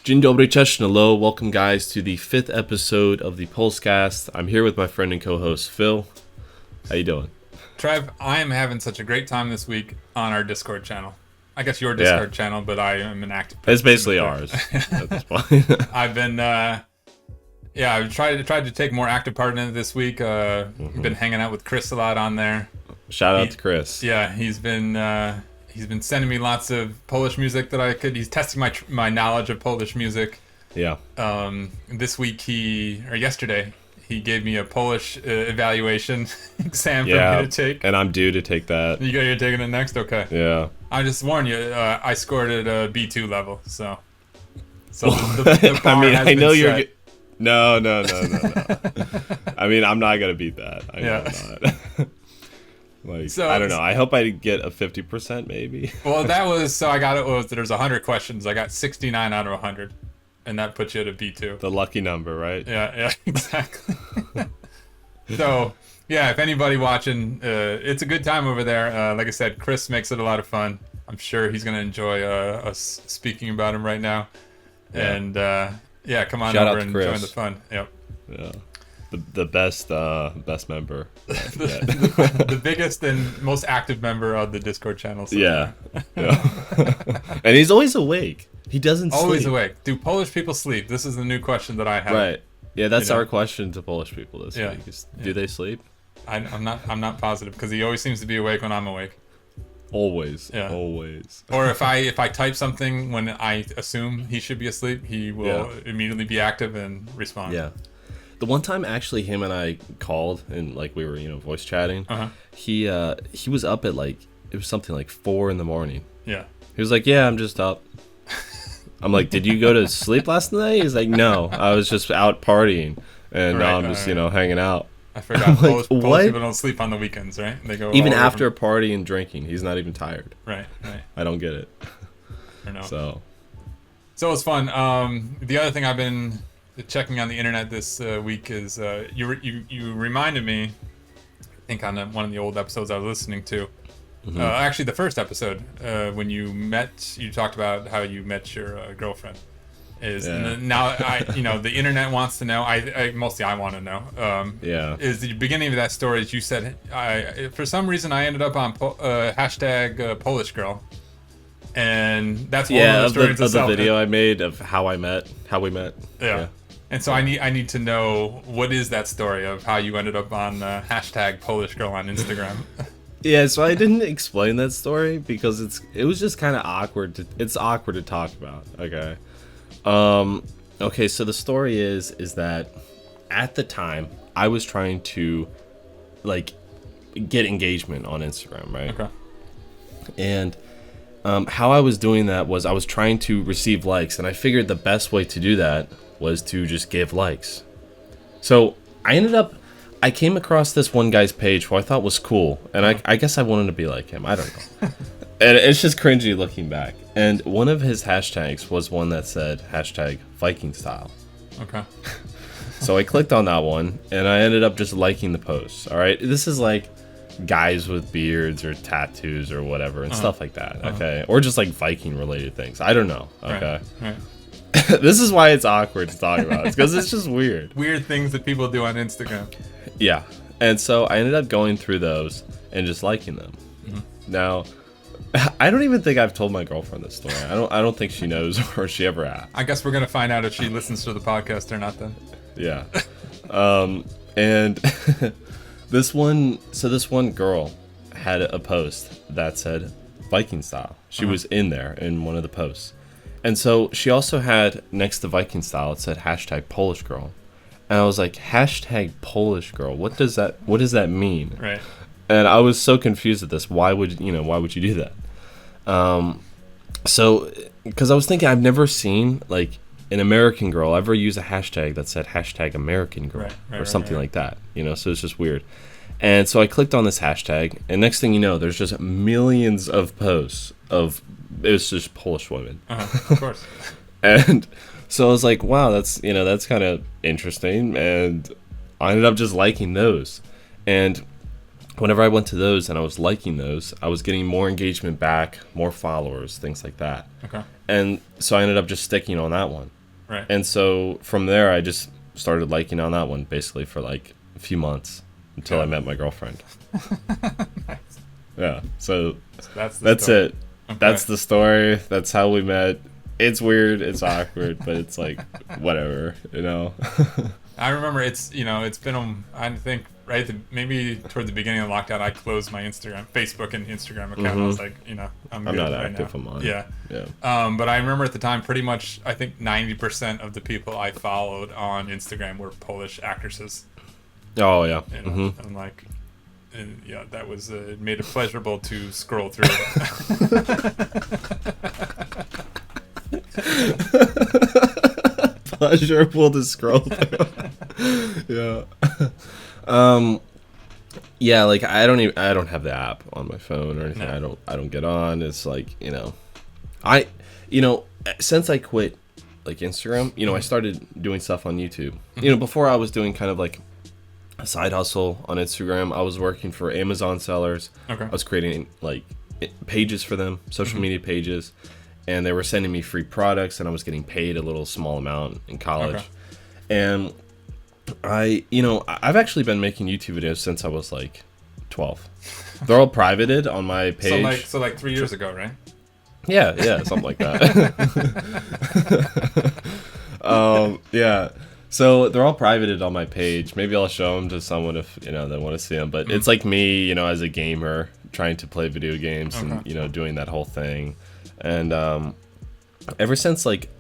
Dzień dobry, cześć, hello. Welcome, guys, to the 5th episode of the Polskast. I'm here with my friend and co-host, Phil. How you doing? Trev, I am having such a great time this week on our Discord channel. I guess your Discord channel, but I am an active It's basically ours at this point. I've been, I've tried to take more active part in it this week. Been hanging out with Chris a lot on there. Shout out to Chris. Yeah, he's been sending me lots of Polish music that I could. He's testing my knowledge of Polish music. Yeah. This week yesterday, he gave me a Polish evaluation exam for me to take. And I'm due to take that. You're taking it next? Okay. Yeah. I just warn you, I scored at a B2 level, so the bar I mean, has I know been you're. set. No. I mean, I'm not gonna beat that. I know I'm not. So, I don't know. I hope I get a 50%, maybe. Well, that was so. I got it. There's 100 questions. I got 69 out of 100, and that puts you at a B2. The lucky number, right? Yeah, exactly. So, yeah, if anybody watching, it's a good time over there. Like I said, Chris makes it a lot of fun. I'm sure he's gonna enjoy us speaking about him right now. Yeah. And come on Shout over out to and Chris. join the fun. Yep. Yeah. The best member. the biggest and most active member of the Discord channel. So yeah. And he's always awake. He doesn't always sleep. awake. Do Polish people sleep? This is the new question that I have. Right. Yeah, that's our question to Polish people this week. Do they sleep? I'm not positive because he always seems to be awake when I'm awake. Always. Yeah. Always. Or if I type something when I assume he should be asleep, he will immediately be active and respond. Yeah. The one time actually him and I called and like we were, voice chatting. He was up at it was something like 4 a.m. Yeah. He was like, "Yeah, I'm just up." I'm like, "Did you go to sleep last night?" He's like, "No, I was just out partying and now I'm just, hanging out." I forgot. Polish what? people don't sleep on the weekends, right? They go even all after a different... party and drinking. He's not even tired. Right. I don't get it. Or no. So it's fun. The other thing I've been checking on the internet this week is you reminded me, I think on one of the old episodes I was listening to, actually the first episode when you talked about how you met your girlfriend. Now the internet wants to know. I mostly I want to know. Is the beginning of that story? As you said, for some reason I ended up on hashtag Polish girl, and that's one of the stories of the video I made of how we met. Yeah. And so I need to know, what is that story of how you ended up on hashtag Polish girl on Instagram? Yeah, so I didn't explain that story because it was just kind of awkward. It's awkward to talk about. Okay. Okay, so the story is that at the time I was trying to get engagement on Instagram, right? Okay. And how I was doing that was I was trying to receive likes, and I figured the best way to do that was to just give likes. So I came across this one guy's page who I thought was cool, and I guess I wanted to be like him. I don't know. And it's just cringy looking back. And one of his hashtags was one that said hashtag Viking style. Okay. So I clicked on that one, and I ended up just liking the post. All right. This is like guys with beards or tattoos or whatever and stuff like that. Okay. Or just like Viking related things. I don't know. Okay. Right. This is why it's awkward to talk about. It's because it's just weird. Weird things that people do on Instagram. Yeah. And so I ended up going through those and just liking them. Now, I don't even think I've told my girlfriend this story. I don't think she knows or she ever asked. I guess we're gonna find out if she listens to the podcast or not then. Yeah. And this one girl had a post that said Viking style. She was in there in one of the posts. And so she also had next to Viking style, it said hashtag Polish girl. And I was like, hashtag Polish girl. What does that mean? Right. And I was so confused at this. Why would you do that? So, because I was thinking, I've never seen like an American girl ever use a hashtag that said hashtag American girl or something like that. So it's just weird. And so I clicked on this hashtag, and next thing you know, there's just millions of posts of it was just Polish women. Of course. And so I was like, wow, that's kind of interesting, and I ended up just liking those. And whenever I went to those and I was liking those, I was getting more engagement back, more followers, things like that. Okay. And so I ended up just sticking on that one. Right. And so from there, I just started liking on that one basically for like a few months until I met my girlfriend. Nice. Yeah. So that's story. it. Okay. That's the story. That's how we met. It's weird. It's awkward, but it's like whatever, you know. I remember it's been I think maybe toward the beginning of lockdown I closed my Facebook and Instagram account. I was like, I'm good not right active now. on mine. Yeah. But I remember at the time pretty much I think 90% of the people I followed on Instagram were Polish actresses. Oh yeah. I'm like, yeah, that was it made it pleasurable to scroll through Pleasurable to scroll through. Yeah. Yeah, like I don't have the app on my phone or anything. No. I don't get on. It's like, since I quit like Instagram, I started doing stuff on YouTube. Before I was doing kind of like a side hustle on Instagram. I was working for Amazon sellers. Okay. I was creating like pages for them, social media pages, and they were sending me free products, and I was getting paid a little small amount in college. Okay. And I've actually been making YouTube videos since I was like 12. They're all privated on my page. So like 3 years ago, right? Yeah, something like that. Yeah. So they're all privated on my page. Maybe I'll show them to someone if they want to see them. But it's like me, as a gamer trying to play video games and doing that whole thing. And ever since like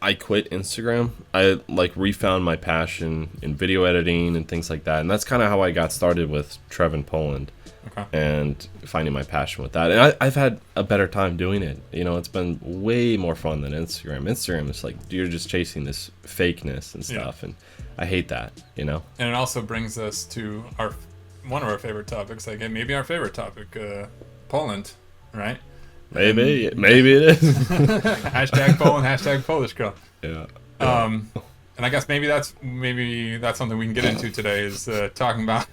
I quit Instagram, I like refound my passion in video editing and things like that. And that's kind of how I got started with Trev in Poland. Okay. And finding my passion with that. And I've had a better time doing it. It's been way more fun than Instagram. Instagram is like, you're just chasing this fakeness and stuff. And I hate that, And it also brings us to one of our favorite topics, like maybe our favorite topic, Poland, right? Maybe it is. Hashtag Poland, hashtag Polish girl. Yeah. And I guess maybe that's something we can get into today is talking about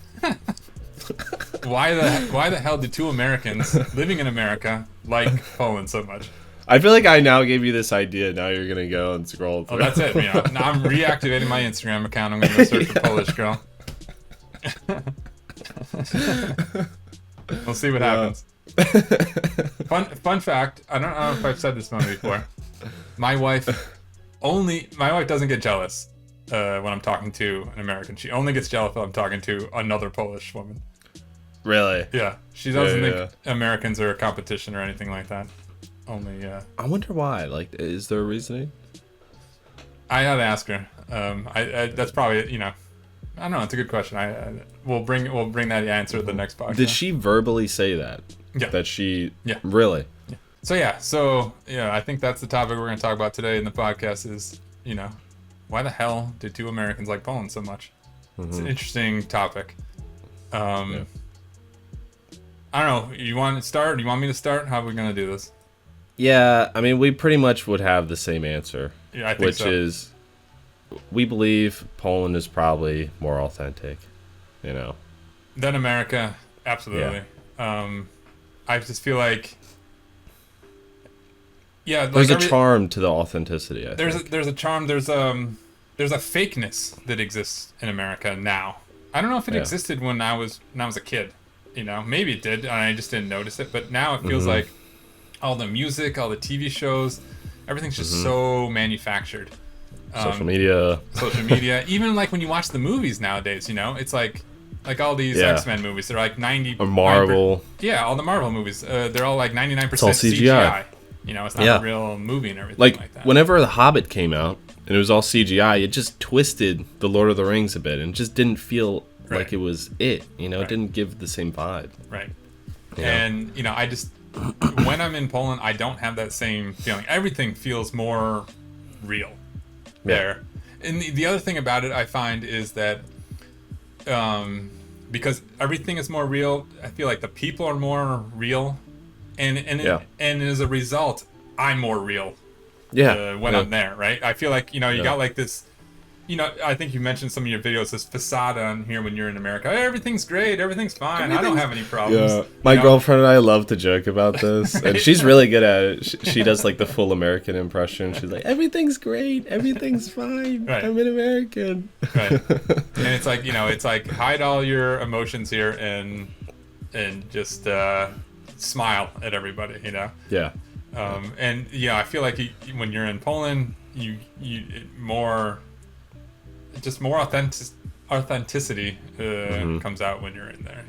why the hell do two Americans living in America like Poland so much? I feel like I now gave you this idea. Now you're gonna go and scroll through. Oh, that's it. Now I'm reactivating my Instagram account. I'm gonna search for Polish girl. We'll see what happens. Fun fact. I don't know if I've said this one before. My wife doesn't get jealous when I'm talking to an American. She only gets jealous when I'm talking to another Polish woman. Really? Yeah. She doesn't think Americans are a competition or anything like that. Only. I wonder why. Like, is there a reasoning? I had to ask her. That's probably I don't know. It's a good question. We'll bring that answer to the next podcast. Did she verbally say that? Yeah. That she. Yeah. Really? Yeah. So I think that's the topic we're going to talk about today in the podcast. Is why the hell did two Americans like Poland so much? It's an interesting topic. I don't know. You want to start? Do you want me to start? How are we going to do this? Yeah, I mean, we pretty much would have the same answer. Yeah, I think so. Which is, we believe Poland is probably more authentic, Than America, absolutely. Yeah. I just feel like, there's a charm to the authenticity. I think. There's a charm. There's a fakeness that exists in America now. I don't know if it existed when I was a kid. Maybe it did, and I just didn't notice it. But now it feels like all the music, all the TV shows, everything's just so manufactured. Social media. Even like when you watch the movies nowadays, it's like all these X-Men movies. They're like 90. Or Marvel. Yeah, all the Marvel movies. They're all like 99% it's all CGI. It's not a real movie and everything like that. Whenever The Hobbit came out and it was all CGI, it just twisted the Lord of the Rings a bit and just didn't feel like it was it. It didn't give the same vibe. Right. And I just when I'm in Poland, I don't have that same feeling. Everything feels more real there. And the other thing about it I find is that because everything is more real, I feel like the people are more real, and as a result, I'm more real. When I'm there, right? I feel like you got like this I think you mentioned some of your videos, this facade on here when you're in America. Hey, everything's great, everything's fine. I don't have any problems. Yeah, my girlfriend and I love to joke about this, and she's really good at it. She does like the full American impression. She's like, everything's great, everything's fine. Right. I'm an American. Right. And it's like, it's like hide all your emotions here and just smile at everybody, Yeah. And I feel like when you're in Poland, you more authenticity comes out when you're in there,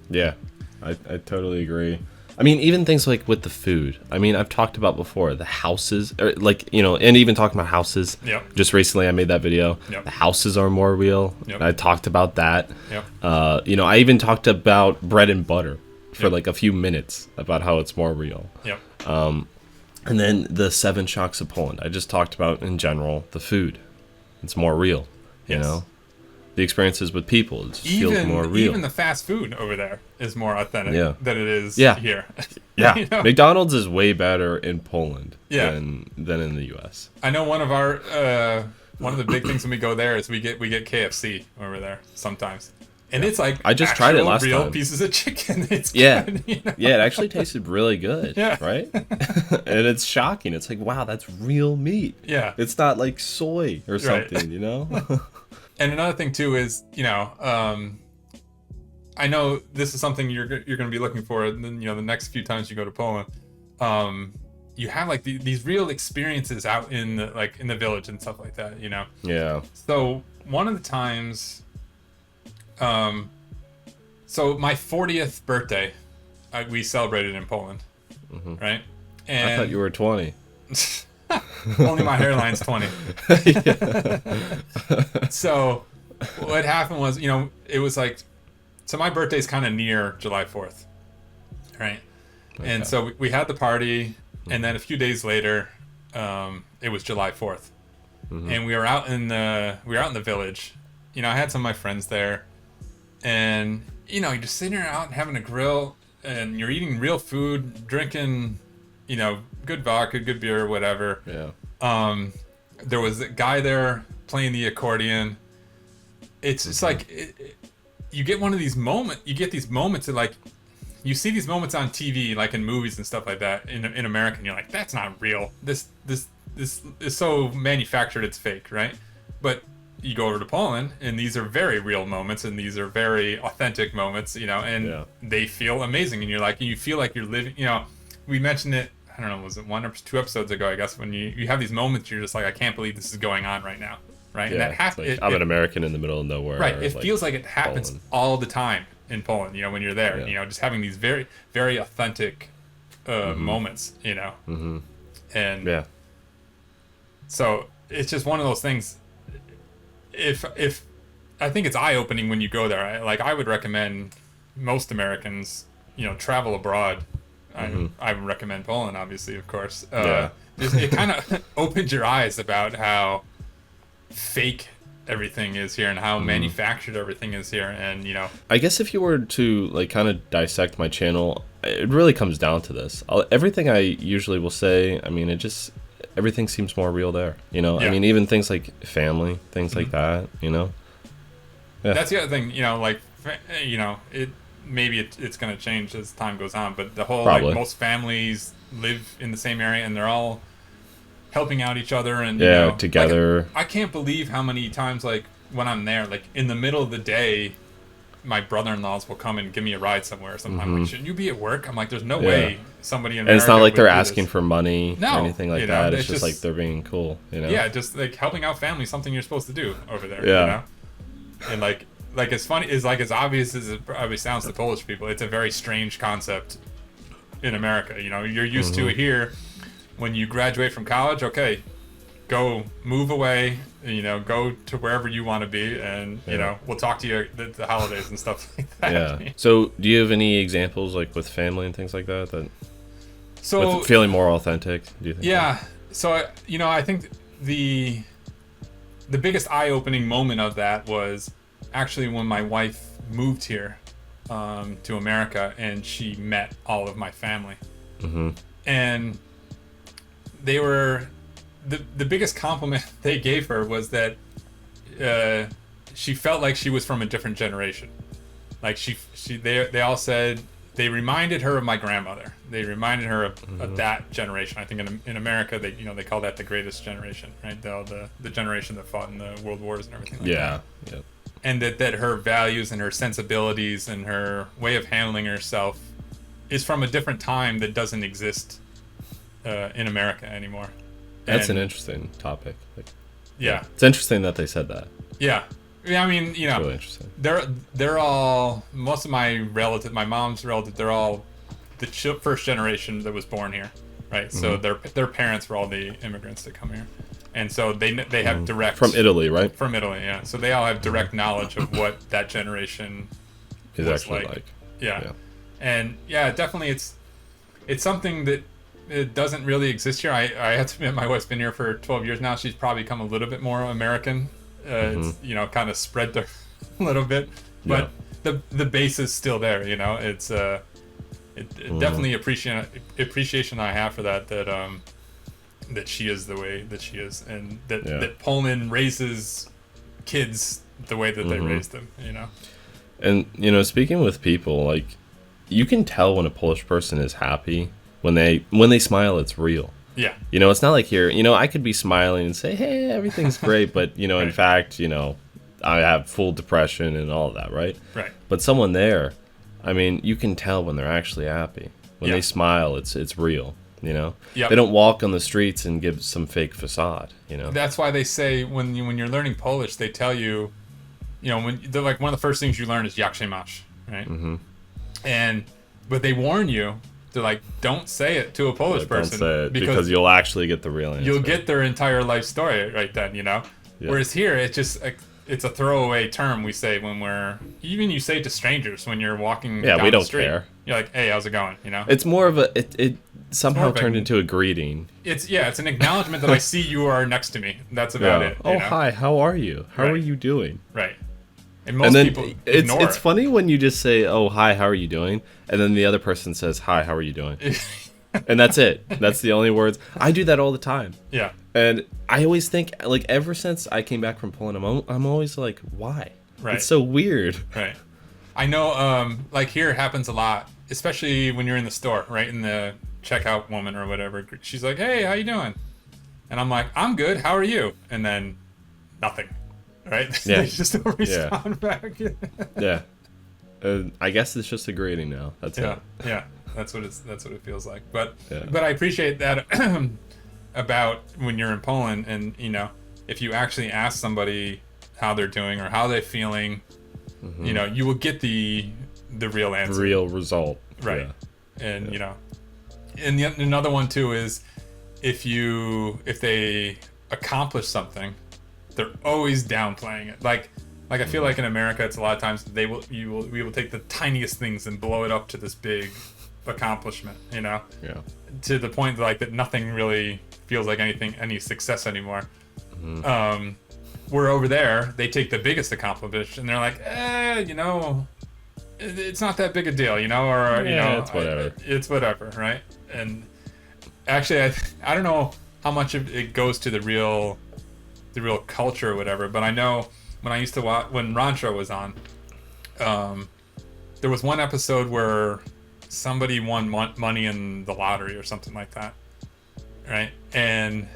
Yeah, I totally agree. I mean, even things like with the food. I mean, I've talked about before the houses, or like, and even talking about houses. Yep. Just recently, I made that video. Yep. The houses are more real. Yep. I talked about that. Yep. I even talked about bread and butter for like a few minutes about how it's more real. Yep. And then the 7 shocks of Poland. I just talked about in general the food. It's more real. Yes. The experiences with people, it feels more real. Even the fast food over there is more authentic than it is here. Yeah, McDonald's is way better in Poland than in the U.S. I know one of the big things when we go there is we get KFC over there sometimes, and it's like I just tried it last real time. Pieces of chicken. It's good, yeah, it actually tasted really good. Yeah. Right, and it's shocking. It's like, wow, that's real meat. Yeah, it's not like soy or something, And another thing too is, I know this is something you're going to be looking for. And then, the next few times you go to Poland, you have like these real experiences out in the village and stuff like that. Yeah. So one of the times, so my 40th birthday, we celebrated in Poland, right? And I thought you were 20. Only my hairline's 20. So what happened was, it was like, so my birthday's kind of near July 4th, right? Okay. And so we had the party, and then a few days later, it was July 4th, and we were out in the village. I had some of my friends there, and you're just sitting there out and having a grill, and you're eating real food, drinking, good vodka, good beer, whatever. Yeah. There was a guy there playing the accordion. It's just like you get one of these moments. You get these moments that like you see these moments on TV, like in movies and stuff like that in America, and you're like, that's not real. This is so manufactured, it's fake, right? But you go over to Poland, and these are very real moments, and these are very authentic moments, and they feel amazing, and you feel like you're living. We mentioned it. I don't know, was it 1 or 2 episodes ago? I guess when you have these moments, you're just like, I can't believe this is going on right now, right? Yeah, and that like, I'm an American in the middle of nowhere. Right. It feels like it happens Poland. all the time in Poland. When you're there, just having these very, very authentic moments. And so it's just one of those things. If I think it's eye opening when you go there. I would recommend most Americans, travel abroad. I would recommend Poland, obviously, of course. It kind of opens your eyes about how fake everything is here and how manufactured everything is here, and I guess if you were to like kind of dissect my channel, it really comes down to this. Everything I usually will say, I mean, everything seems more real there. I mean, even things like family, things like that. That's the other thing. Maybe it's going to change as time goes on, but the whole most families live in the same area and they're all helping out each other and together. I can't believe how many times when I'm there, in the middle of the day, my brother-in-laws will come and give me a ride somewhere or something. I'm like, shouldn't you be at work? I'm like, there's no way somebody in America. And it's not like they're would asking for money or anything like that. It's just like they're being cool. Yeah, just like helping out family, something you're supposed to do over there. And as funny as as obvious as it probably sounds to Polish people, it's a very strange concept in America. You're used to it here. When you graduate from college, okay, go move away. Go to wherever you want to be, and we'll talk to you at the holidays and stuff like that. Yeah. So, do you have any examples with family and things like that? So with feeling more authentic, do you think? Yeah. So I think the biggest eye-opening moment of that was actually when my wife moved here to America, and she met all of my family, and they were the biggest compliment they gave her was that she felt like she was from a different generation. Like they all said they reminded her of my grandmother. They reminded her of that generation. I think in America they call that the greatest generation, right? The generation that fought in the world wars and everything like that. Yeah. And that her values and her sensibilities and her way of handling herself is from a different time that doesn't exist in America anymore. That's an interesting topic. Yeah. It's interesting that they said that. Yeah. I mean, It's really interesting. they're all, most of my mom's relatives, they're all the first generation that was born here, right? So their parents were all the immigrants that come here, and so they have direct from Italy, right? From Italy, yeah. So they all have direct knowledge of what that generation is actually like. Yeah. And yeah, definitely it's something that it doesn't really exist here. I have to admit, my wife's been here for 12 years now. She's probably become a little bit more American. It's kind of spread a little bit, but the base is still there. It's definitely appreciation I have for that she is the way that she is, and that Poland raises kids the way that they raise them. And speaking with people, like, you can tell when a Polish person is happy when they smile. It's real. Yeah. It's not like here, I could be smiling and say, hey, everything's great. But, right. In fact, I have full depression and all of that, right? Right. But someone there, I mean, you can tell when they're actually happy. When they smile, it's real, Yep. They don't walk on the streets and give some fake facade, That's why they say when you're learning Polish, they tell you, when they're like, one of the first things you learn is jak się masz, right? But they warn you. They're like, don't say it to a Polish person. Don't say it because you'll actually get the real answer. You'll get their entire life story right then, Yeah. Whereas here, it's just it's a throwaway term we say when you say it to strangers when you're walking down we don't the street. care. You're like, hey, how's it going? It's more of it somehow turned into a greeting. It's an acknowledgement that I see you are next to me. That's about it. Oh, hi, how are you? How are you doing? Right. And most people ignore it's funny when you just say, oh, hi, how are you doing? And then the other person says, hi, how are you doing? And that's it. That's the only words. I do that all the time. Yeah. And I always think, like, ever since I came back from Poland, I'm always like, why? Right. It's so weird. Right. I know, like, here it happens a lot, especially when you're in the store, right? In the checkout woman or whatever. She's like, hey, how you doing? And I'm like, I'm good. How are you? And then nothing. Right? Yeah. They just don't respond back. Yeah. I guess it's just a greeting now. That's it. Yeah. That's what it feels like. But I appreciate that about when you're in Poland, and if you actually ask somebody how they're doing or how they're feeling, you will get the real answer. Real result. Right. Yeah. And and another one too is if they accomplish something, they're always downplaying it. Like I feel like in America, it's a lot of times we will take the tiniest things and blow it up to this big accomplishment, Yeah. To the point that nothing really feels like any success anymore. Where over there, they take the biggest accomplishment and they're like, it's not that big a deal, or it's whatever. It's whatever, right? And actually, I don't know how much of it goes to the real culture or whatever, but I know when I used to watch, when Rancho was on, there was one episode where somebody won money in the lottery or something like that, right? And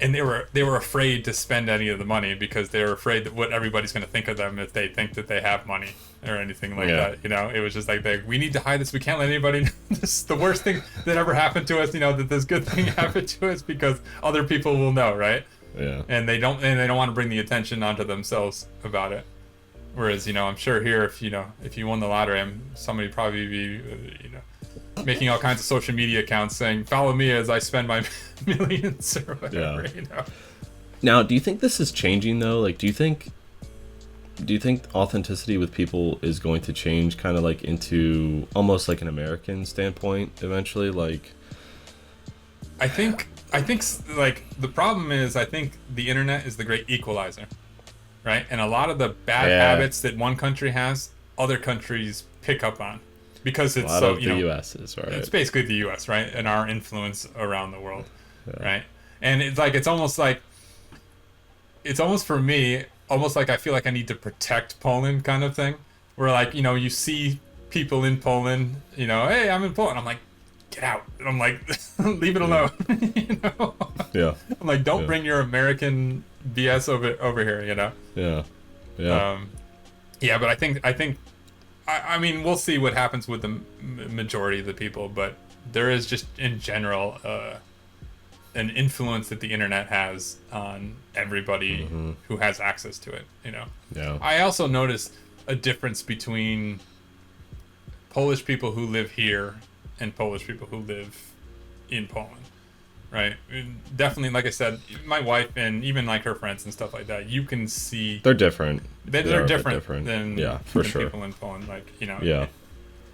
they were afraid to spend any of the money because they were afraid that what everybody's going to think of them if they think that they have money or anything like that. It was just like, we need to hide this. We can't let anybody know. This is the worst thing that ever happened to us. That this good thing happened to us because other people will know, right? Yeah. And they don't want to bring the attention onto themselves about it. Whereas, I'm sure here, if you won the lottery, somebody probably be, making all kinds of social media accounts saying, follow me as I spend my millions or whatever, Now, do you think this is changing though? Like, do you think authenticity with people is going to change kind of like into almost like an American standpoint eventually? Like, I think like the problem is, I think the internet is the great equalizer, right? And a lot of the bad habits that one country has, other countries pick up on because it's a lot of the U.S. is, right? It's basically the U.S., right? And our influence around the world, right? And it's almost like it's almost for me, almost like I feel like I need to protect Poland kind of thing. Where like, you see people in Poland, hey, I'm in Poland. I'm like, get out. And I'm like, leave it alone. Yeah. I'm like, don't bring your American BS over here, Yeah. Yeah, but I mean, we'll see what happens with the majority of the people, but there is just in general an influence that the internet has on everybody who has access to it. Yeah. I also noticed a difference between Polish people who live here and Polish people who live in Poland, right? Definitely, like I said, my wife and even like her friends and stuff like that, you can see they're different. They're different than for sure. people in Poland. Like Yeah.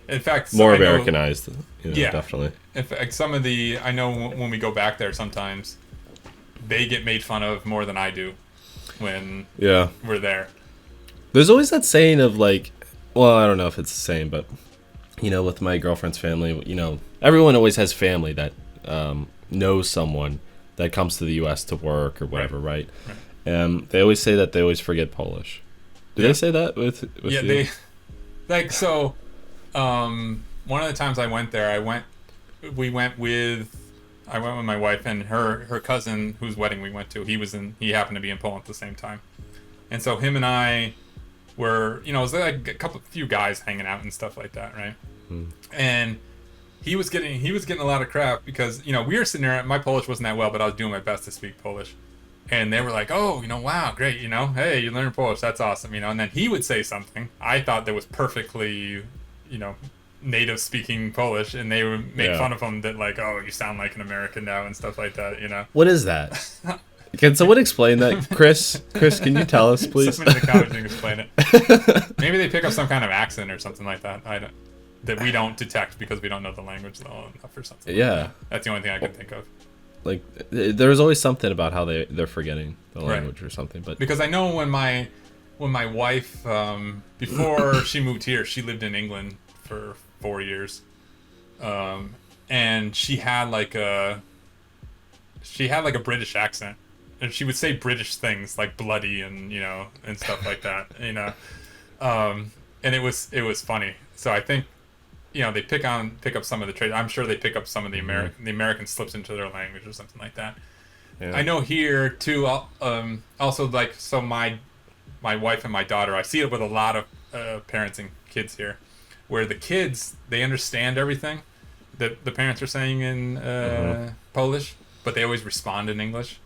In fact, more Americanized. Definitely. In fact, I know when we go back there, sometimes they get made fun of more than I do when we're there. There's always that saying of like, well, I don't know if it's the same, but with my girlfriend's family, everyone always has family that knows someone that comes to the U.S. to work or whatever, right? They always say that they always forget Polish. Do they say that with you? They like so. One of the times I went there, I went with my wife and her cousin whose wedding we went to. He happened to be in Poland at the same time, and so him and I were, it was like a few guys hanging out and stuff like that, right? And he was getting a lot of crap because we were sitting there. My Polish wasn't that well, but I was doing my best to speak Polish, and they were like, "Oh, wow, great, hey, you learned Polish, that's awesome, and then he would say something I thought that was perfectly, native speaking Polish, and they would make fun of him that like, oh, you sound like an American now and stuff like that, What is that? Can someone explain that? Chris, can you tell us, please? Someone in the comments can explain it. Maybe they pick up some kind of accent or something like that. That we don't detect because we don't know the language well enough or something. Yeah. Like that. That's the only thing I can think of. Like, there's always something about how they're forgetting the language or something. But because I know when my wife, before she moved here, she lived in England for 4 years, and she had like a British accent, and she would say British things like bloody and and stuff like that, and it was funny. So I think they pick up some of the traits. I'm sure they pick up some of the American slips into their language or something like that. I know here too. Also, like, so my wife and my daughter, I see it with a lot of parents and kids here, where the kids, they understand everything that the parents are saying in Polish, but they always respond in English.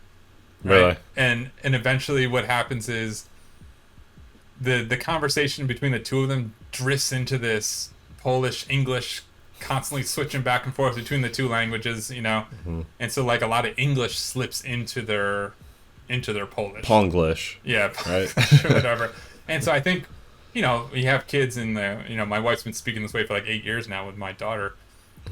Right? Really? And eventually what happens is the conversation between the two of them drifts into this Polish English, constantly switching back and forth between the two languages, and so like a lot of English slips into their Polish. Ponglish. Yeah, right. Whatever. And so I think we have kids in the my wife's been speaking this way for like 8 years now with my daughter.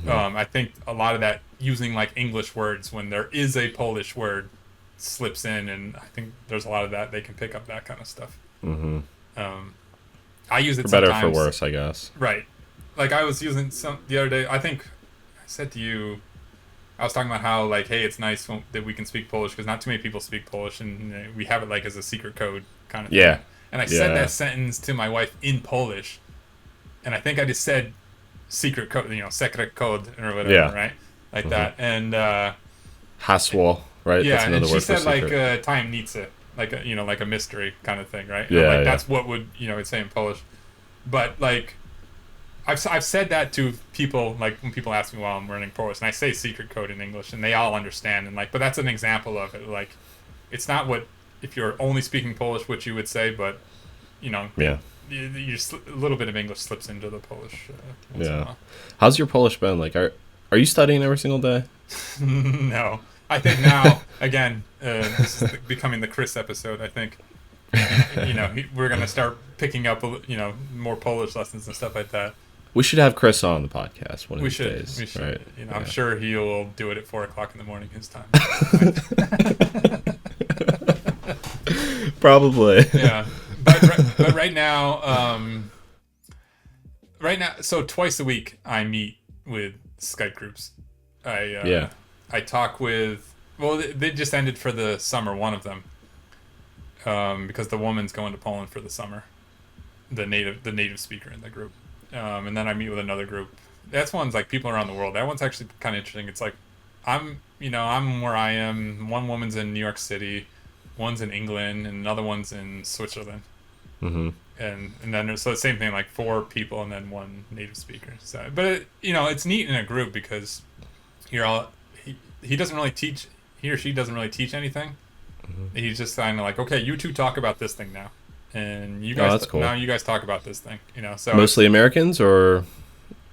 I think a lot of that using like English words when there is a Polish word slips in, and I think there's a lot of that they can pick up that kind of stuff. I use it for better sometimes, or for worse, I guess. Right. Like I was using some the other day. I think I said to you, I was talking about how like, hey, it's nice that we can speak Polish because not too many people speak Polish, and we have it like as a secret code kind of thing. Yeah. And I said that sentence to my wife in Polish, and I think I just said secret code, secret code or whatever, right? Like that. And hasło, right? Yeah, that's another and she word said for secret. like tajemnica, like a, like a mystery kind of thing, right? Yeah, that's what would it'd say in Polish. But like I've said that to people, like when people ask me while I'm learning Polish, and I say secret code in English, and they all understand, and like, but that's an example of it. Like, it's not what if you're only speaking Polish, what you would say, but a little bit of English slips into the Polish. Once in a while. How's your Polish been? Like, are you studying every single day? No, I think now again, this is becoming the Chris episode. I think we're gonna start picking up more Polish lessons and stuff like that. We should have Chris on the podcast one of these days. We should. Right? I'm sure he'll do it at 4:00 in the morning his time. Probably. Yeah, but right now, so twice a week I meet with Skype groups. I talk with. Well, they just ended for the summer. One of them. because the woman's going to Poland for the summer, the native speaker in the group. And then I meet with another group. That's one's like people around the world. That one's actually kind of interesting. It's like I'm where I am. One woman's in New York City, one's in England, and another one's in Switzerland. Mm-hmm. And then there's, so the same thing, like 4 people and then 1 native speaker. So, but it's neat in a group because he doesn't really teach, he or she doesn't really teach anything. Mm-hmm. He's just kind of like, okay, you two talk about this thing now, and you guys that's cool. now you guys talk about this thing. So mostly Americans, or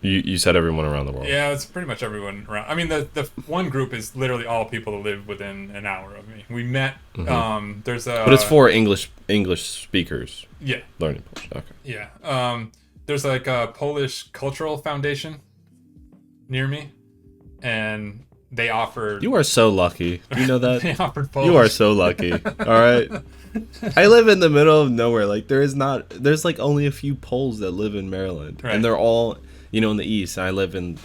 you said everyone around the world? Yeah, it's pretty much everyone around. I mean, the one group is literally all people that live within an hour of me. We met. Mm-hmm. But it's for English speakers. Yeah. Learning Polish. Okay. Yeah. There's like a Polish Cultural Foundation near me, and they offered. You are so lucky. Do you know that? They offered Polish. You are so lucky. All right. I live in the middle of nowhere. Like there's like only a few Poles that live in Maryland, right. And they're all in the east. And I live in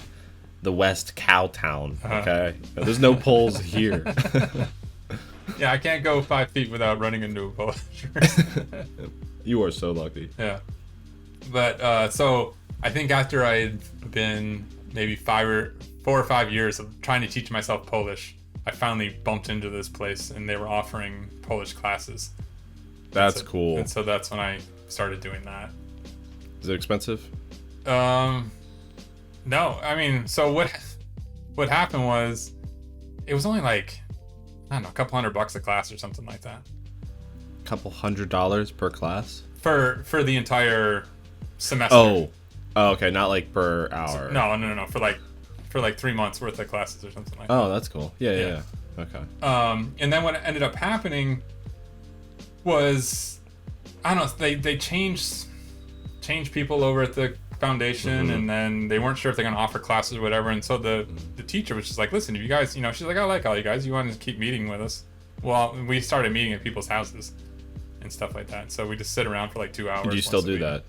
the west, Cowtown. Okay, there's no Poles here. Yeah, I can't go 5 feet without running into a Polish person. You are so lucky. Yeah, but so I think after I'd been maybe 4 or 5 years of trying to teach myself Polish, I finally bumped into this place and they were offering Polish classes. That's cool. And so that's when I started doing that. Is it expensive? No. I mean, so what happened was it was only like, I don't know, a couple $100 a class or something like that. Couple $100 per class? For the entire semester. Oh, okay, not like per hour. No. For like 3 months worth of classes or something like that. Oh, that's cool. Yeah. Okay. And then what ended up happening was, I don't know, they changed people over at the foundation, mm-hmm. and then they weren't sure if they're going to offer classes or whatever, and so the teacher was just like, listen, if you guys, she's like, I like all you guys, you want to keep meeting with us? Well, we started meeting at people's houses and stuff like that, so we just sit around for like 2 hours. Do you still do that?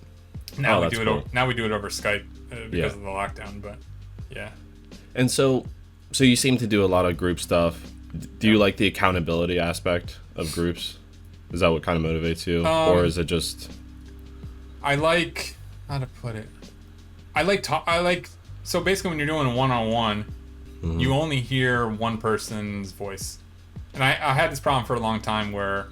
Now we do it. Now we do it over Skype because of the lockdown, but yeah. And so you seem to do a lot of group stuff. Do you like the accountability aspect of groups? Is that what kind of motivates you, or is it just? I like, how to put it. So basically, when you're doing a one-on-one, mm-hmm. you only hear one person's voice, and I had this problem for a long time where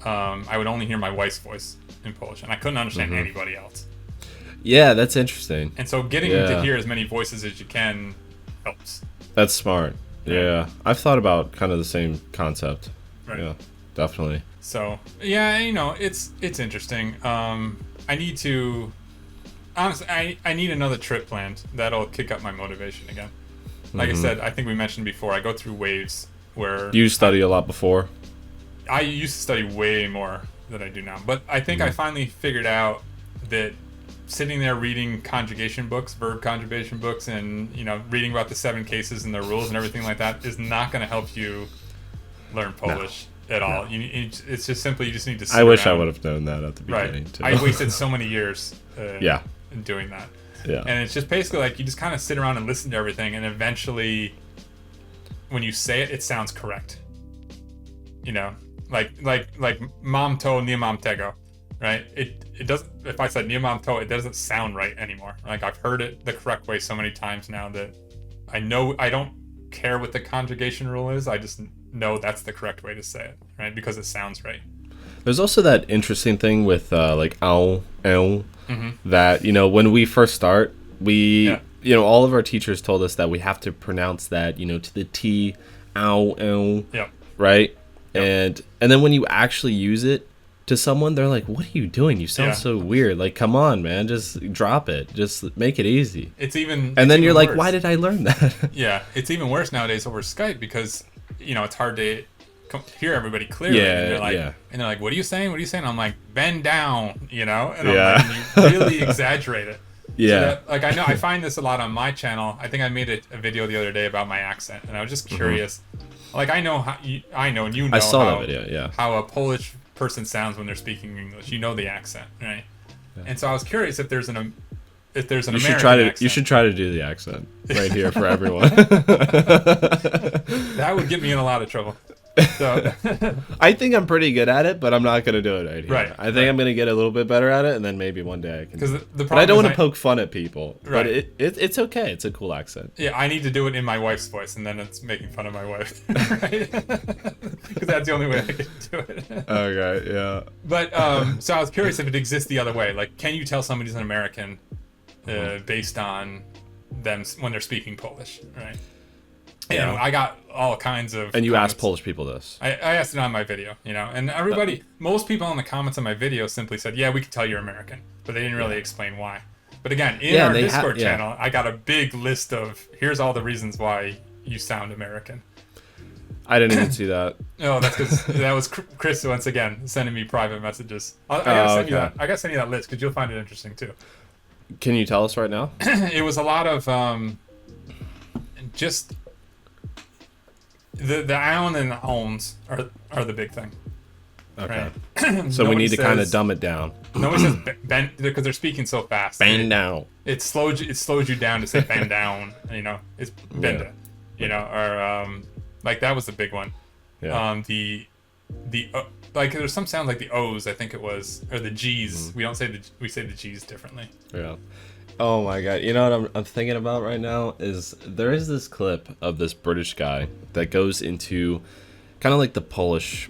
I would only hear my wife's voice in Polish, and I couldn't understand mm-hmm. anybody else. Yeah, that's interesting. And so getting to hear as many voices as you can helps. That's smart. Yeah. I've thought about kind of the same concept. Right. Yeah, definitely. So, yeah, it's interesting. I need to... Honestly, I need another trip planned. That'll kick up my motivation again. Like mm-hmm. I said, I think we mentioned before, I go through waves where... You study a lot before? I used to study way more than I do now. But I think I finally figured out that sitting there reading conjugation books, verb conjugation books, and reading about the 7 cases and the rules and everything like that is not going to help you learn Polish at all. It's just simply you just need to sit I wish around. I would have known that at the beginning too. I wasted so many years in doing that. Yeah. And it's just basically like you just kind of sit around and listen to everything, and eventually when you say it sounds correct. Like mam to, nie mam tego. Right? It doesn't. If I said nie mam to, it doesn't sound right anymore. Like I've heard it the correct way so many times now that I know I don't care what the conjugation rule is. I just know that's the correct way to say it, right? Because it sounds right. There's also that interesting thing with like ow, mm-hmm. that when we first start, we all of our teachers told us that we have to pronounce that to the T, ow, right? Yep. And then when you actually use it to someone, they're like, what are you doing? You sound so weird. Like, come on, man, just drop it. Just make it easy. And then you're like, why did I learn that? Yeah, it's even worse nowadays over Skype because, it's hard to hear everybody clearly. And they're like, what are you saying? What are you saying? I'm like, bend down, and I'm like, you really exaggerate it. Yeah. So that, I find this a lot on my channel. I think I made a video the other day about my accent, and I was just curious. Mm-hmm. Like, I know and you know I saw that video, how a Polish person sounds when they're speaking English. The accent, right? Yeah. And so I was curious if there's an American accent. You should try to do the accent right here for everyone. That would get me in a lot of trouble. So I think I'm pretty good at it, but I'm not gonna do it right here. Right, I think I'm gonna get a little bit better at it, and then maybe one day I can. because the problem But I don't is want to poke fun at people. Right. But it's okay. It's a cool accent. Yeah, I need to do it in my wife's voice, and then it's making fun of my wife, right? Because that's the only way I can do it. Okay. Yeah. But so I was curious if it exists the other way. Like, can you tell somebody's an American based on them when they're speaking Polish, right? Yeah. And I got all kinds of. And you comments. asked Polish people this. I asked it on my video, and everybody, most people in the comments on my video simply said, "Yeah, we can tell you're American," but they didn't really explain why. But again, in our Discord channel, I got a big list of here's all the reasons why you sound American. I didn't even see that. Oh, that's because that was Chris once again sending me private messages. I gotta send you that. I gotta send you that list because you'll find it interesting too. Can you tell us right now? It was a lot of just the own and the owns are the big thing. Okay. Right? So we need to kind of dumb it down. Nobody says bend because they're speaking so fast. Bend down. It slows you down to say bend down. It's bend it. Or like that was the big one. Yeah. The like there's some sound like the O's, I think it was, or the G's. Mm-hmm. We don't say we say the G's differently. Yeah. Oh my god. You know what I'm thinking about right now is there is this clip of this British guy that goes into kind of like the Polish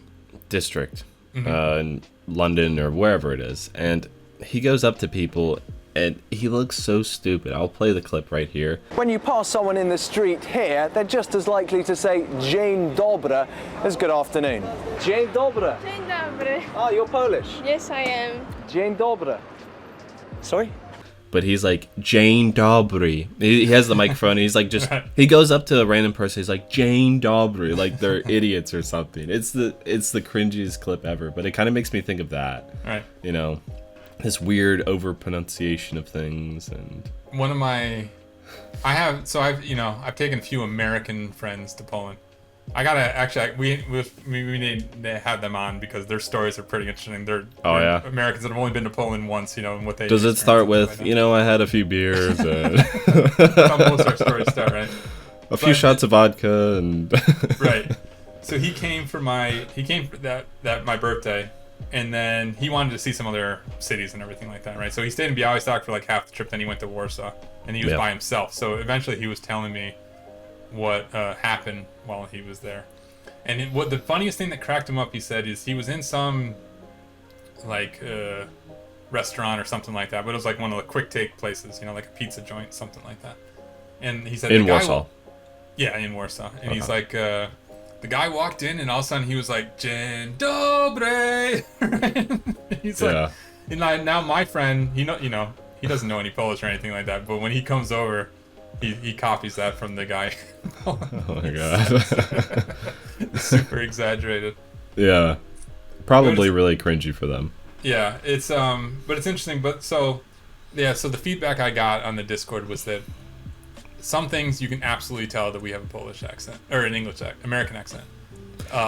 district in London or wherever it is, and he goes up to people and he looks so stupid. I'll play the clip right here. When you pass someone in the street here, they're just as likely to say Dzień dobry as good afternoon. Dzień dobry. Dzień dobry. Oh, you're Polish. Yes, I am. Dzień dobry. Sorry? But he's like, Jane Dobry. He has the microphone. And he's like, he goes up to a random person. He's like, Jane Dobry, like they're idiots or something. It's the cringiest clip ever. But it kind of makes me think of that. Right. This weird over pronunciation of things. And one of my, I've taken a few American friends to Poland. I gotta actually, we need to have them on because their stories are pretty interesting. They're Americans that have only been to Poland once, and what they does it start with, I had a few beers and that's how most of our stories start, right? A few shots of vodka and right. So he came for my birthday, and then he wanted to see some other cities and everything like that, right? So he stayed in Białystok for like half the trip, then he went to Warsaw, and he was by himself. So eventually he was telling me what happened while he was there, and what the funniest thing that cracked him up, he said, is he was in some like restaurant or something like that, but it was like one of the quick take places, like a pizza joint, something like that. And he said in Warsaw. In Warsaw, and he's like, the guy walked in, and all of a sudden he was like, Dzień dobry. He's like, and now my friend, he doesn't know any Polish or anything like that, but when he comes over, he copies that from the guy. Oh my god. Super exaggerated. Yeah. Probably really cringy for them. Yeah, it's but it's interesting. But so the feedback I got on the Discord was that some things you can absolutely tell that we have a Polish accent or an American accent.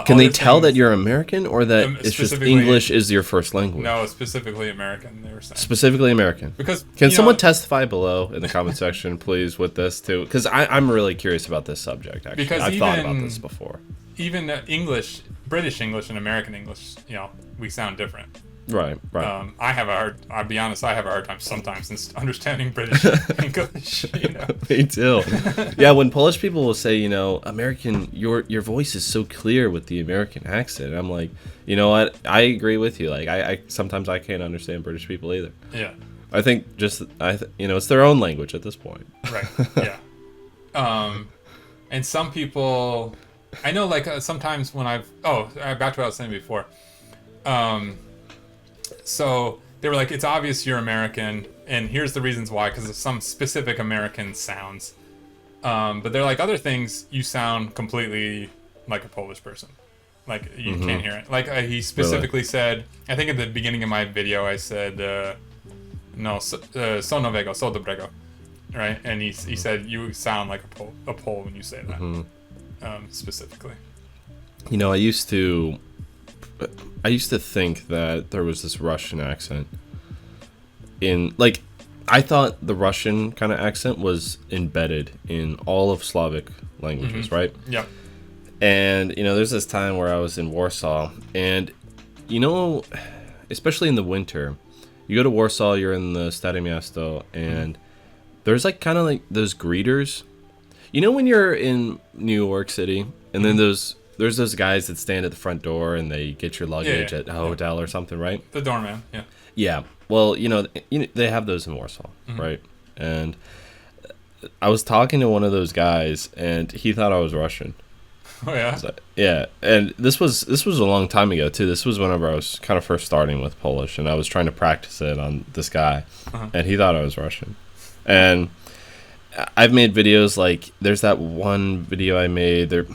Can they tell that you're American, or that it's just English is your first language? No, specifically American, they were saying. Specifically American. Because Can someone testify below in the comment section, please, with this too? Because I'm really curious about this subject, actually. Because I've thought about this before. Even English, British English and American English, we sound different. Right. I'll be honest, I have a hard time sometimes understanding British English. Me too. Yeah, when Polish people will say, American, your voice is so clear with the American accent. I'm like, you know what? I agree with you. Like, I sometimes I can't understand British people either. Yeah. I think it's their own language at this point. Right. Yeah. And some people, I know, like sometimes when back to what I was saying before. So they were like, it's obvious you're American, and here's the reasons why, because of some specific American sounds. But they're like, other things, you sound completely like a Polish person. Like, you can't hear it. Like, he specifically said, I think at the beginning of my video, I said, so nowego, so dobrego. Right? And he said, you sound like a Pole when you say that. Specifically. I used to think that there was this Russian accent I thought the Russian kind of accent was embedded in all of Slavic languages, right? Yeah. And, there's this time where I was in Warsaw, and, especially in the winter, you go to Warsaw, you're in the Stare Miasto, and there's like kind of like those greeters. When you're in New York City, and then there's those guys that stand at the front door and they get your luggage at a hotel or something, right? The doorman, yeah. Yeah. Well, they have those in Warsaw, right? And I was talking to one of those guys, and he thought I was Russian. Oh yeah. So, yeah, and this was a long time ago too. This was whenever I was kind of first starting with Polish, and I was trying to practice it on this guy, and he thought I was Russian. And I've made videos like there's that one video I made. They're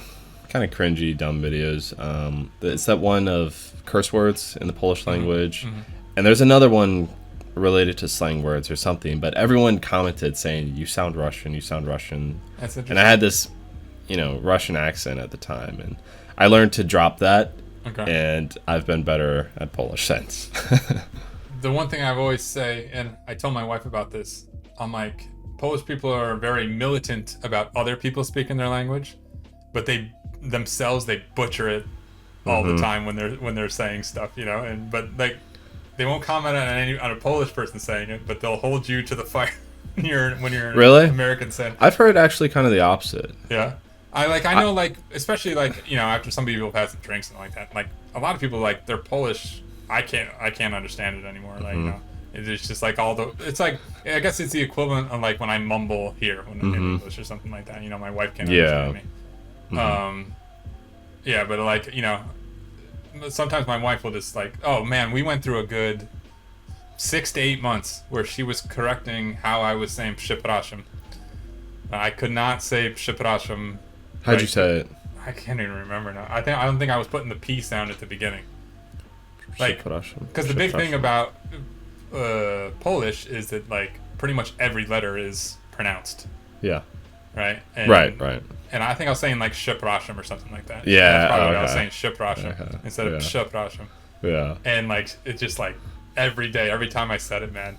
kind of cringy, dumb videos. It's that one of curse words in the Polish language, and there's another one related to slang words or something. But everyone commented saying, "You sound Russian. You sound Russian." That's interesting. And I had this Russian accent at the time, and I learned to drop that, and I've been better at Polish since. The one thing I've always say, and I told my wife about this, I'm like, Polish people are very militant about other people speaking their language, but they themselves butcher it all the time when they're saying stuff, but like they won't comment on a Polish person saying it, but they'll hold you to the fire when you're really American saying. I've heard actually kind of the opposite. Yeah. I know, especially after some people have had some drinks and like that, like a lot of people, like, they're Polish. I can't understand it anymore. Like, it's just like it's like, I guess it's the equivalent of like when I mumble here when I'm in English or something like that. My wife can't understand me. Yeah, but like, sometimes my wife will just like, oh man, we went through a good 6 to 8 months where she was correcting how I was saying przepraszam. I could not say przepraszam. How'd you say it? I can't even remember now. I don't think I was putting the P sound at the beginning. Like, because the big thing about Polish is that like pretty much every letter is pronounced. Yeah. Right. And, right. And I think I was saying like przepraszam or something like that. Yeah. That's probably what I was saying, przepraszam instead of przepraszam. Yeah. And like it's just like every day, every time I said it, man.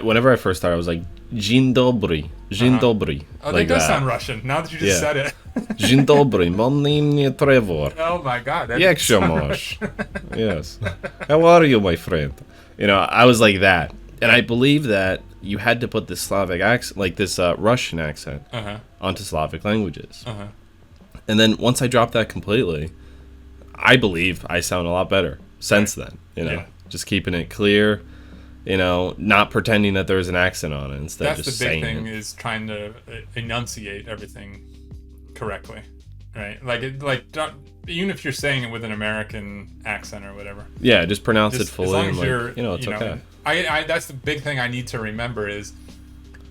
Whenever I first started, I was like, Dzień dobry. Dzień dobry. Oh, like that does sound Russian. Now that you just said it. Dzień dobry. Mam na imię Trevor. Oh my God. Jak się masz? Yes. How are you, my friend? I was like that. And I believe that you had to put this Slavic accent, like this Russian accent, onto Slavic languages. And then once I dropped that completely, I believe I sound a lot better since then. Just keeping it clear. Not pretending that there's an accent on it instead of just saying it. That's the big thing, is trying to enunciate everything correctly, right? Even if you're saying it with an American accent or whatever. Yeah, just pronounce it fully. As long as it's okay. I that's the big thing I need to remember is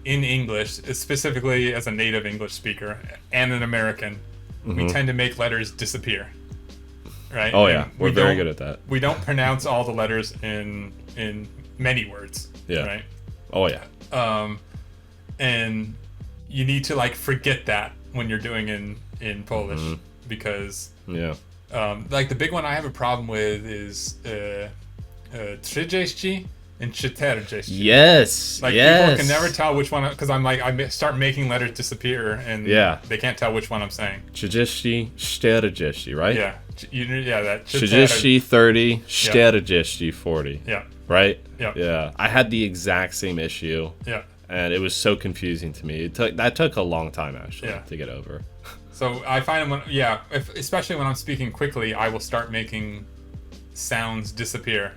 in English, specifically as a native English speaker and an American, we tend to make letters disappear, right? Oh yeah, we're very good at that. We don't pronounce all the letters in many words. Yeah. Right. Oh yeah. And you need to like forget that when you're doing in Polish because like the big one I have a problem with is 30 and 40. Yes. Like people can never tell which one, because I'm like I start making letters disappear and they can't tell which one I'm saying. 30, 40, right? Yeah. That 30, 30, 40, 40. Yeah. Right? Yeah. Yeah. I had the exact same issue. Yeah. And it was so confusing to me. That took a long time actually to get over. So I find especially when I'm speaking quickly, I will start making sounds disappear.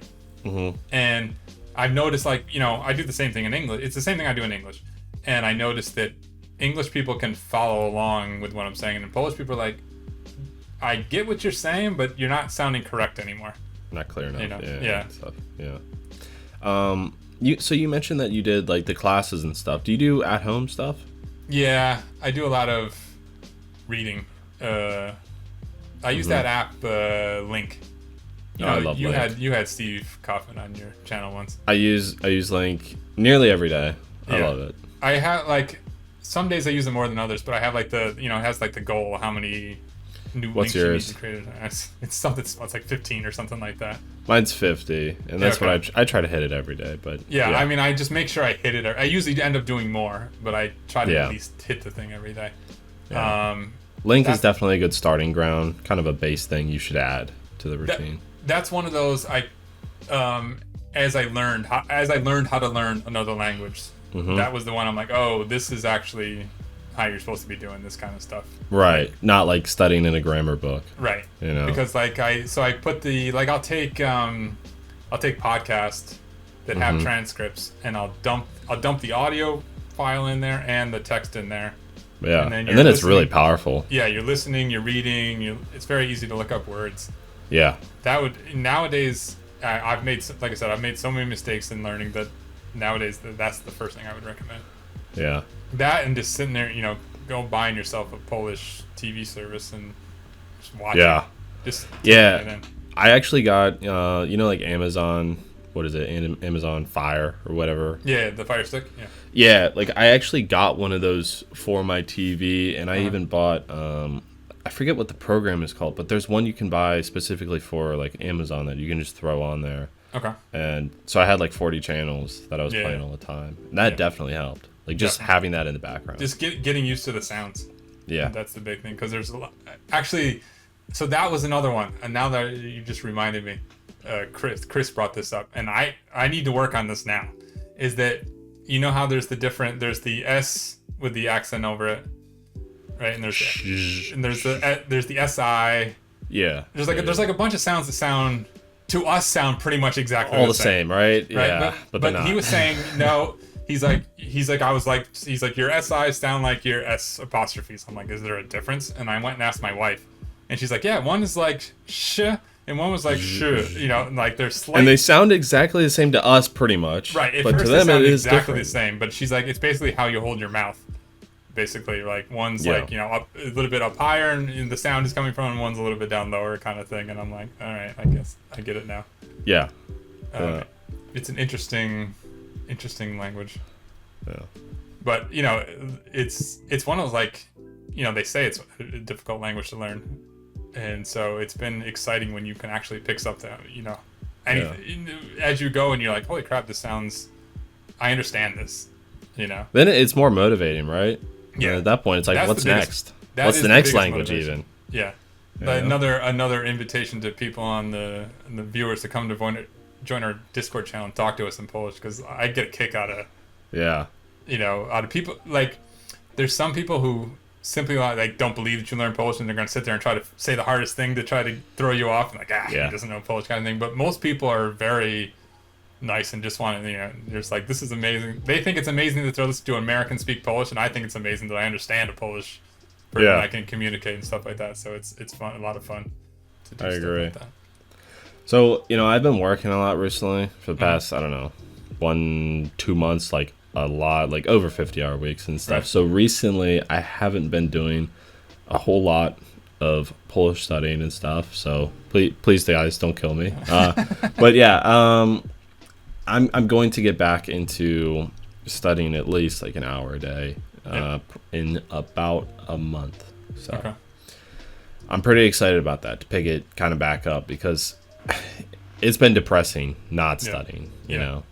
And I've noticed, like, I do the same thing in English. It's the same thing I do in English. And I noticed that English people can follow along with what I'm saying. And Polish people are like, I get what you're saying, but you're not sounding correct anymore. Not clear enough. Yeah. Stuff. Yeah. So you mentioned that you did like the classes and stuff. Do you do at-home stuff? Yeah, I do a lot of reading. I use that app, Link. I love Link. You had Steve Kaufman on your channel once. I use Link nearly every day. I love it. I have like some days I use it more than others, but I have like the it has like the goal how many new links you need to create. It's something. It's like 15 or something like that. Mine's 50, and that's what I try to hit it every day. But I mean, I just make sure I hit it. I usually end up doing more, but I try to at least hit the thing every day. Yeah. Link is definitely a good starting ground, kind of a base thing you should add to the routine. That's one of those as I learned how to learn another language. That was the one I'm like, oh, this is actually how you're supposed to be doing this kind of stuff. Right. Not like studying in a grammar book. Right. You know. Because I put I'll take podcasts that have transcripts, and I'll dump the audio file in there and the text in there. Yeah. And then it's really powerful. Yeah, you're listening, you're reading, it's very easy to look up words. Yeah. Nowadays I've made so many mistakes in learning that nowadays that's the first thing I would recommend. Yeah. That and just sitting there, go buying yourself a Polish TV service and just watch it. Just I actually got like Amazon, what is it? Amazon Fire or whatever. Yeah, the Fire Stick. Yeah. Yeah, like I actually got one of those for my TV, and I even bought I forget what the program is called, but there's one you can buy specifically for like Amazon that you can just throw on there. Okay. And so I had like 40 channels that I was playing all the time. And that definitely helped. Like just having that in the background. Just getting used to the sounds. Yeah. That's the big thing, because there's a lot. Actually, so that was another one. And now that you just reminded me, Chris brought this up, and I need to work on this now. Is that how there's the S with the accent over it, right? And there's the SI. Yeah. There's like a bunch of sounds that sound pretty much exactly all the same, right? Yeah. But he was saying no. He's like your SIs sound like your S apostrophes. I'm like, is there a difference? And I went and asked my wife, and she's like, yeah, one is like sh and one was like sh. Like they're slight. And they sound exactly the same to us, pretty much. Right. But to them, it is exactly different. the same. But she's like, it's basically how you hold your mouth. Basically, like one's like up a little bit up higher, and the sound is coming from, and one's a little bit down lower, kind of thing. And I'm like, all right, I guess I get it now. Yeah. It's an interesting language. Yeah. But it's one of those, like, they say it's a difficult language to learn, and so it's been exciting when you can actually pick something, anything as you go, and you're like, holy crap, I understand this, Then it's more motivating, right? Yeah. At that point, it's like, That's what's the biggest, next? What's the next language motivation. even? Yeah. Another invitation to people on the viewers to come to join our Discord channel and talk to us in Polish, because I get a kick out of out of people. Like, there's some people who simply like don't believe that you learn Polish, and they're going to sit there and try to say the hardest thing to try to throw you off, and like, he doesn't know Polish, kind of thing. But most people are very nice and just want to, they're just like, this is amazing. They think it's amazing that they're listening to Americans speak Polish, and I think it's amazing that I understand a Polish person and I can communicate and stuff like that. So it's fun, a lot of fun to do stuff like that. So, I've been working a lot recently for the past, I don't know, 1-2 months, like a lot, like over 50-hour weeks and stuff. Right. So recently I haven't been doing a whole lot of Polish studying and stuff. So please guys, don't kill me. But yeah, I'm going to get back into studying at least like an hour a day in about a month. So I'm pretty excited about that, to pick it kind of back up, because it's been depressing not studying, you know.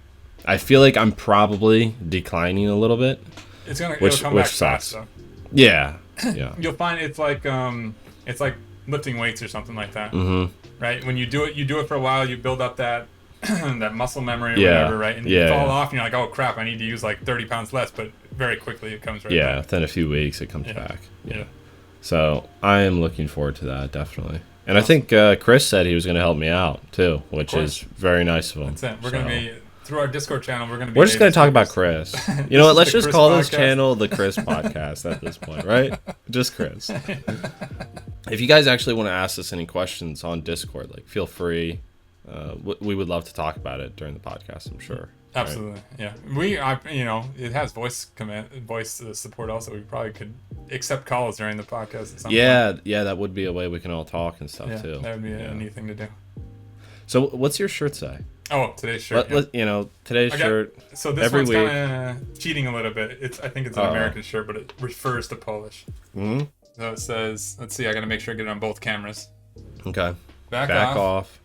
I feel like I'm probably declining a little bit. It'll come back fast, though. Yeah. You'll find it's like lifting weights or something like that. Mm-hmm. Right? When you do it for a while, you build up that that muscle memory or whatever, right? And you fall off and you're like, oh crap, I need to use like 30 pounds less, but very quickly it comes right back. Yeah, within a few weeks it comes back. Yeah. So I am looking forward to that, definitely. And I think Chris said he was going to help me out too, which is very nice of him. That's it. We're going to be, through our Discord channel, we're just going to talk about Chris. You know what? Let's just call this channel the Chris Podcast at this point, right? Just Chris. If you guys actually want to ask us any questions on Discord, like, feel free. We would love to talk about it during the podcast, I'm sure. Absolutely, right? Yeah. It has voice support also. We probably could accept calls during the podcast at some point. Yeah, that would be a way we can all talk and stuff too. That would be a neat thing to do. So, what's your shirt say? Oh, today's shirt. Today's shirt. So this one's kind of cheating a little bit. I think it's an American shirt, but it refers to Polish. Mm-hmm. So it says, let's see, I got to make sure I get it on both cameras. Okay. Back off.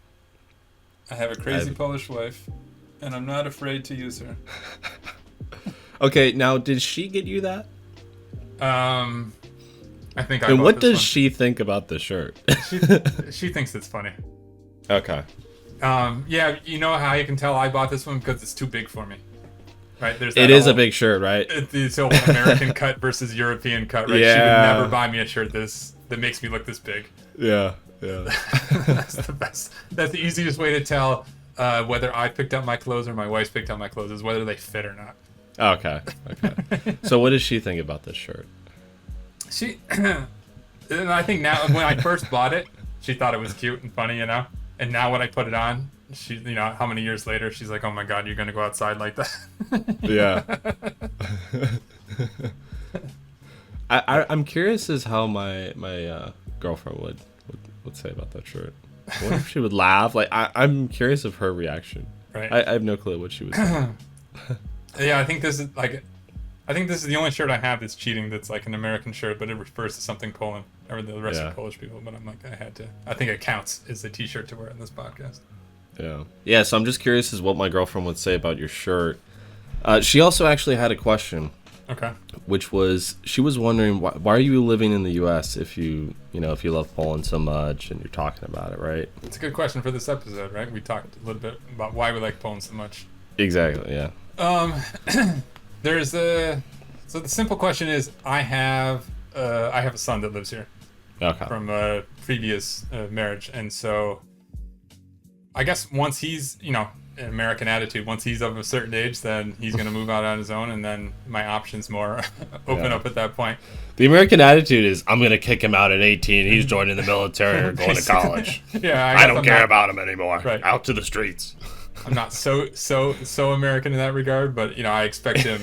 I have a crazy Polish wife, and I'm not afraid to use her. Okay, now did she get you that? I think I And bought what this does she think about the shirt? she thinks it's funny. Okay. Yeah, you know how you can tell I bought this one? Because it's too big for me. Right? There's It is a big shirt, right? It's whole American cut versus European cut, right? Yeah. She would never buy me a shirt that makes me look this big. Yeah. That's the best. That's the easiest way to tell whether I picked up my clothes or my wife's picked up my clothes, is whether they fit or not. Okay. So what does she think about this shirt? She, and I think now, when I first bought it, she thought it was cute and funny, you know? And now when I put it on, she, you know, how many years later, she's like, oh my God, you're going to go outside like that? Yeah. I'm curious as how my girlfriend would say about that shirt. I wonder if she would laugh. Like, I'm curious of her reaction. Right. I have no clue what she would say. Yeah, I think this is the only shirt I have that's cheating, that's like an American shirt, but it refers to something Poland, or the rest of Polish people. But I'm like, I think it counts as a t-shirt to wear in this podcast. Yeah, so I'm just curious as what my girlfriend would say about your shirt. She also actually had a question. Okay. Which was, she was wondering, why are you living in the U.S. if you love Poland so much and you're talking about it, right? It's a good question for this episode, right? We talked a little bit about why we like Poland so much. Exactly, yeah. So the simple question is, I have a son that lives here. Okay. From a previous marriage, and so I guess once he's, you know, an American attitude, once he's of a certain age, then he's going to move out on his own, and then my options more open up at that point. The American attitude is, I'm going to kick him out at 18. He's joining the military or going to college. Yeah, I don't care about him anymore. Right. Out to the streets. I'm not so American in that regard, but you know, I expect him.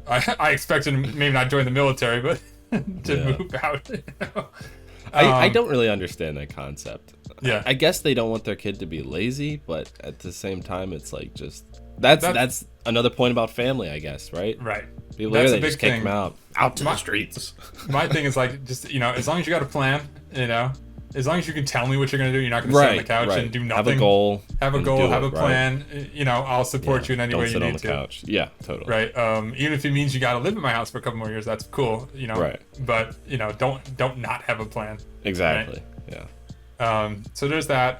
I expect him maybe not join the military, but to move out. You know? I don't really understand that concept. Yeah, I guess they don't want their kid to be lazy, but at the same time, it's like just that's another point about family, I guess, right? Right. People That's here, a they big just kick thing. them out to the streets. My thing is like, just, you know, as long as you got a plan, you know, as long as you can tell me what you're gonna do, you're not gonna sit on the couch and do nothing. Have a goal. Have a plan. You know, I'll support you in any way you need to. Don't sit on the couch. Yeah, totally. Right. Even if it means you got to live in my house for a couple more years, that's cool. You know. Right. But you know, don't not have a plan. Exactly. Right? Yeah. So there's that.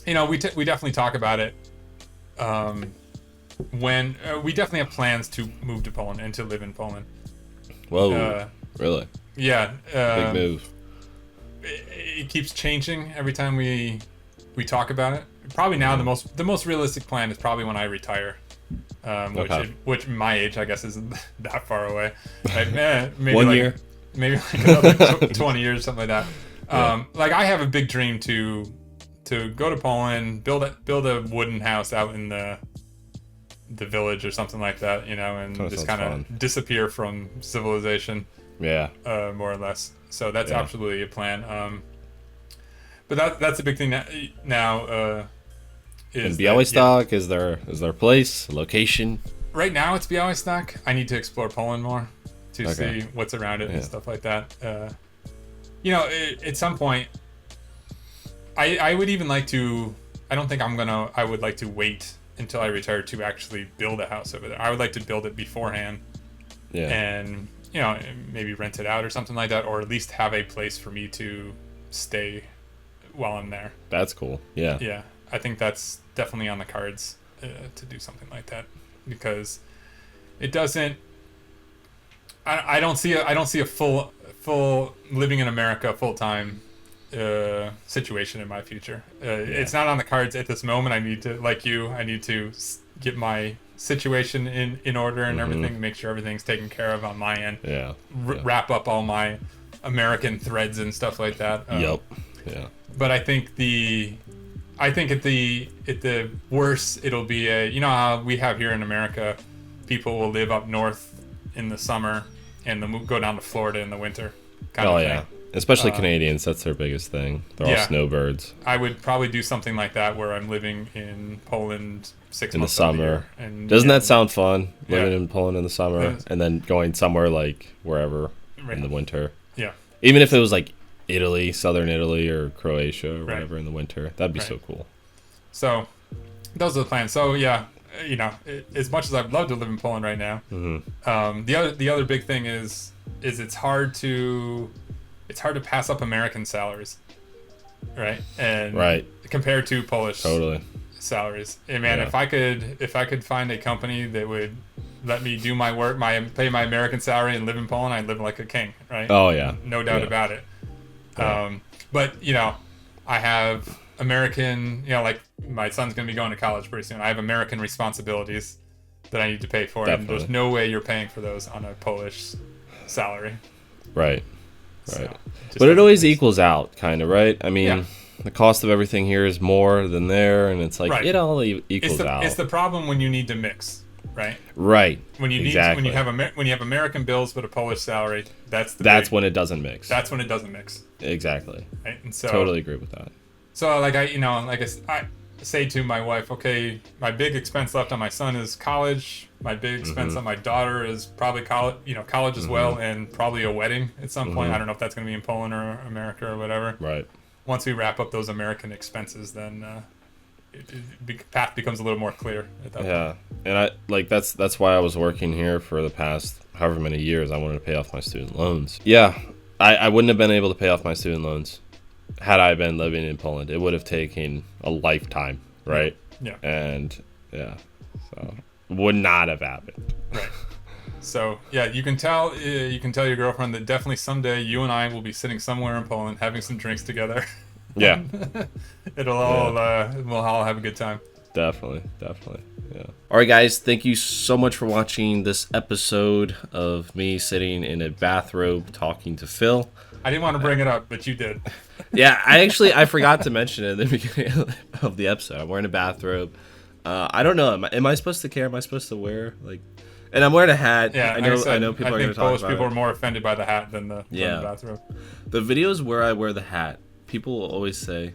You know, we definitely talk about it. When we definitely have plans to move to Poland and to live in Poland. Whoa. Really? Yeah. Big move. It keeps changing every time we talk about it. Probably now the most realistic plan is probably when I retire, which my age, I guess, isn't that far away. Like, maybe 1 like, year, maybe like another 20 years, something like that. Like I have a big dream to go to Poland, build a wooden house out in the village or something like that, you know, and just kind of disappear from civilization. Yeah. More or less. So that's absolutely a plan. But that's a big thing now. Is Białystok, is there a place, location? Right now it's Białystok. I need to explore Poland more to see what's around it and stuff like that. You know, at some point, I would even like to. I don't think I would like to wait until I retire to actually build a house over there. I would like to build it beforehand. Yeah. And you know, maybe rent it out or something like that, or at least have a place for me to stay while I'm there. That's cool. Yeah. Yeah, I think that's definitely on the cards to do something like that, because it doesn't. I don't see a full living in America full time situation in my future. It's not on the cards at this moment. I need to get my situation in order and everything, make sure everything's taken care of on my end. Wrap up all my American threads and stuff like that. Yep. Yeah. But I think at the worst it'll be you know how we have here in America, people will live up north in the summer and then go down to Florida in the winter. Kind of thing. Especially Canadians, that's their biggest thing. They're all snowbirds. I would probably do something like that where I'm living in Poland 6 in months the summer. of the year. And, doesn't that sound fun? Living in Poland in the summer and then going somewhere like wherever in the winter. Yeah. Even if it was like Italy, southern Italy, or Croatia or whatever in the winter, that'd be so cool. So those are the plans. So yeah, you know, as much as I'd love to live in Poland right now, the other big thing is is it's hard to pass up American salaries, right? And Right. compared to Polish Totally. salaries. And man, Yeah. if I could find a company that would let me do my work, pay my American salary and live in Poland, I'd live like a king, right? Oh yeah. No doubt Yeah. about it. Yeah. But I have American, like my son's going to be going to college pretty soon. I have American responsibilities that I need to pay for. And Definitely. there's no way you're paying for those on a Polish salary. Right. So, Right. just But it doesn't always make equals out, kind of, right? I mean, Yeah. the cost of everything here is more than there, and it's like Right. it all equals out. It's the problem when you need to mix, right? Right. When you exactly. when you have American bills but a Polish salary, that's when it doesn't mix. that's when it doesn't mix, Exactly. right? And so Totally agree with that. So like I say to my wife, okay, my big expense left on my son is college. My big expense Mm-hmm. on my daughter is probably college as well, and probably a wedding at some point. I don't know if that's going to be in Poland or America or whatever. Right. Once we wrap up those American expenses, then path becomes a little more clear at that point. Yeah. And that's why I was working here for the past however many years. I wanted to pay off my student loans. Yeah. I wouldn't have been able to pay off my student loans had I been living in Poland. It would have taken a lifetime, right? Yeah. And yeah. So would not have happened. Right. So yeah, you can tell your girlfriend that definitely someday you and I will be sitting somewhere in Poland having some drinks together. Yeah. We'll all have a good time. Definitely. Yeah. All right, guys. Thank you so much for watching this episode of me sitting in a bathrobe talking to Phil. I didn't want to bring it up, but you did. Yeah, I forgot to mention it at the beginning of the episode. I'm wearing a bathrobe. I don't know. Am I supposed to care? Am I supposed to wear And I'm wearing a hat. Yeah, I know people are going to talk Polish about people it. are more offended by the hat than the bathrobe. The videos where I wear the hat, people will always say,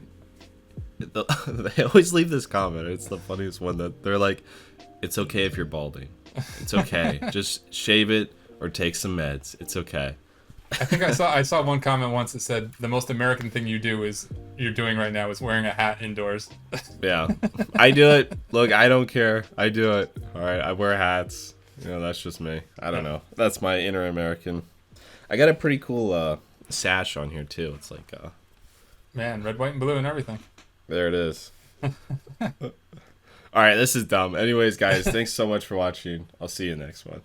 they always leave this comment. It's the funniest one that they're like, "It's okay if you're balding. It's okay. Just shave it or take some meds. It's okay." I think I saw one comment once that said the most American thing you're doing right now is wearing a hat indoors. Yeah, I do it. Look, I don't care. I do it. All right, I wear hats. That's just me. I don't know. That's my inner American. I got a pretty cool sash on here too. It's like Man, red, white, and blue and everything. there it is. All right, this is dumb. Anyways, guys, thanks so much for watching. I'll see you next one.